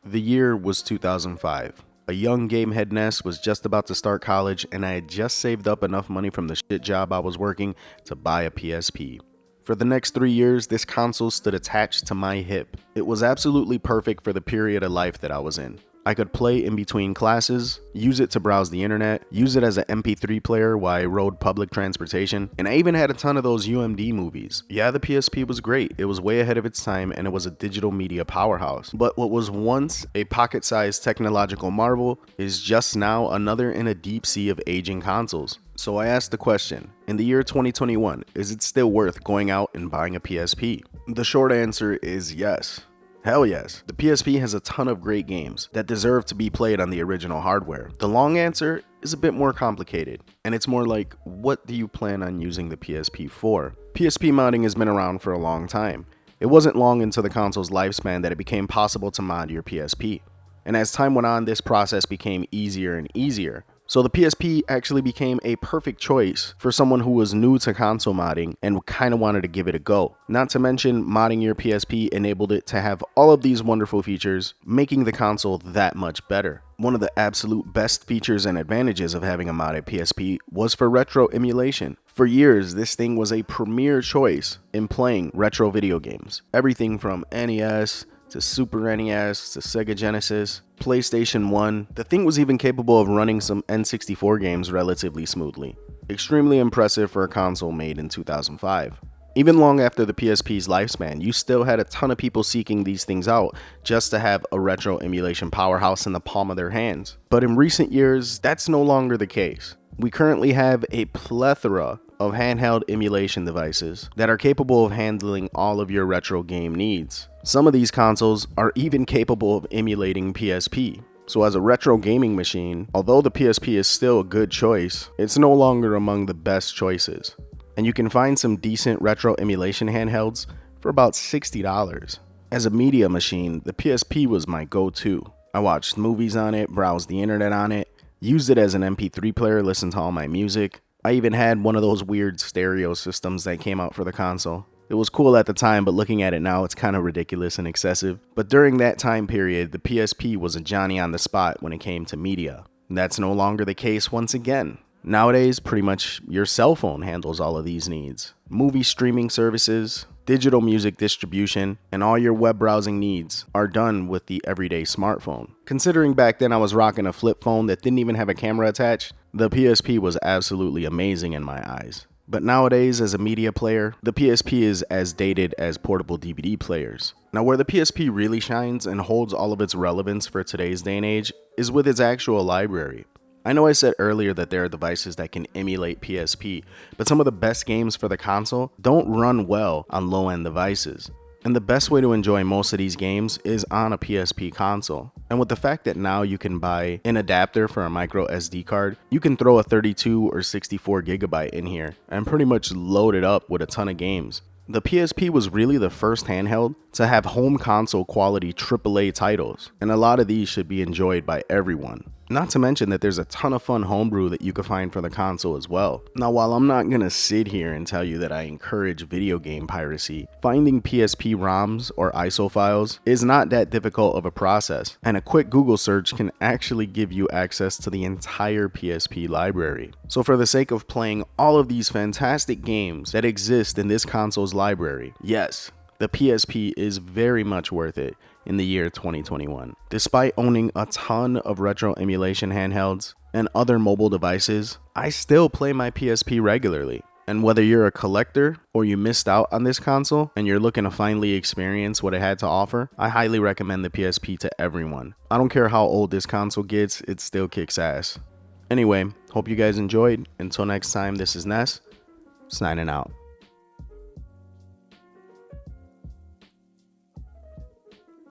The year was 2005. A young gamehead Ness was just about to start college, and I had just saved up enough money from the shit job I was working to buy a PSP. For the next 3 years, this console stood attached to my hip. It was absolutely perfect for the period of life that I was in. I could play in between classes, use it to browse the internet, use it as an MP3 player while I rode public transportation, and I even had a ton of those UMD movies. Yeah, the PSP was great, it was way ahead of its time, and it was a digital media powerhouse. But what was once a pocket-sized technological marvel is just now another in a deep sea of aging consoles. So I asked the question, in the year 2021, is it still worth going out and buying a PSP? The short answer is yes. Hell yes. The PSP has a ton of great games that deserve to be played on the original hardware. The long answer is a bit more complicated, and it's more like, what do you plan on using the PSP for? PSP modding has been around for a long time. It wasn't long into the console's lifespan that it became possible to mod your PSP. And as time went on, this process became easier and easier. So the PSP actually became a perfect choice for someone who was new to console modding and kind of wanted to give it a go. Not to mention, modding your PSP enabled it to have all of these wonderful features, making the console that much better. One of the absolute best features and advantages of having a modded PSP was for retro emulation. For years, this thing was a premier choice in playing retro video games. Everything from NES to Super NES, to Sega Genesis, PlayStation 1. The thing was even capable of running some N64 games relatively smoothly. Extremely impressive for a console made in 2005. Even long after the PSP's lifespan, you still had a ton of people seeking these things out just to have a retro emulation powerhouse in the palm of their hands. But in recent years, that's no longer the case. We currently have a plethora of handheld emulation devices that are capable of handling all of your retro game needs. Some of these consoles are even capable of emulating PSP. So as a retro gaming machine, although the PSP is still a good choice, it's no longer among the best choices. And you can find some decent retro emulation handhelds for about $60. As a media machine, the PSP was my go-to. I watched movies on it, browsed the internet on it, used it as an MP3 player, listened to all my music. I even had one of those weird stereo systems that came out for the console. It was cool at the time, but looking at it now, it's kind of ridiculous and excessive. But during that time period, the PSP was a Johnny on the spot when it came to media. And that's no longer the case once again. Nowadays, pretty much your cell phone handles all of these needs. Movie streaming services, digital music distribution, and all your web browsing needs are done with the everyday smartphone. Considering back then I was rocking a flip phone that didn't even have a camera attached, the PSP was absolutely amazing in my eyes. But nowadays, as a media player, the PSP is as dated as portable DVD players. Now, where the PSP really shines and holds all of its relevance for today's day and age is with its actual library. I know I said earlier that there are devices that can emulate PSP, but some of the best games for the console don't run well on low-end devices. And the best way to enjoy most of these games is on a PSP console. And with the fact that now you can buy an adapter for a micro SD card, you can throw a 32 or 64 gigabyte in here and pretty much load it up with a ton of games. The PSP was really the first handheld to have home console quality AAA titles, and a lot of these should be enjoyed by everyone. Not to mention that there's a ton of fun homebrew that you can find for the console as well. Now, while I'm not gonna sit here and tell you that I encourage video game piracy, finding PSP ROMs or ISO files is not that difficult of a process, and a quick Google search can actually give you access to the entire PSP library. So for the sake of playing all of these fantastic games that exist in this console's library, yes, the PSP is very much worth it in the year 2021. Despite owning a ton of retro emulation handhelds and other mobile devices, I still play my PSP regularly. And whether you're a collector or you missed out on this console and you're looking to finally experience what it had to offer, I highly recommend the PSP to everyone. I don't care how old this console gets, it still kicks ass. Anyway, hope you guys enjoyed. Until next time, this is Ness, signing out.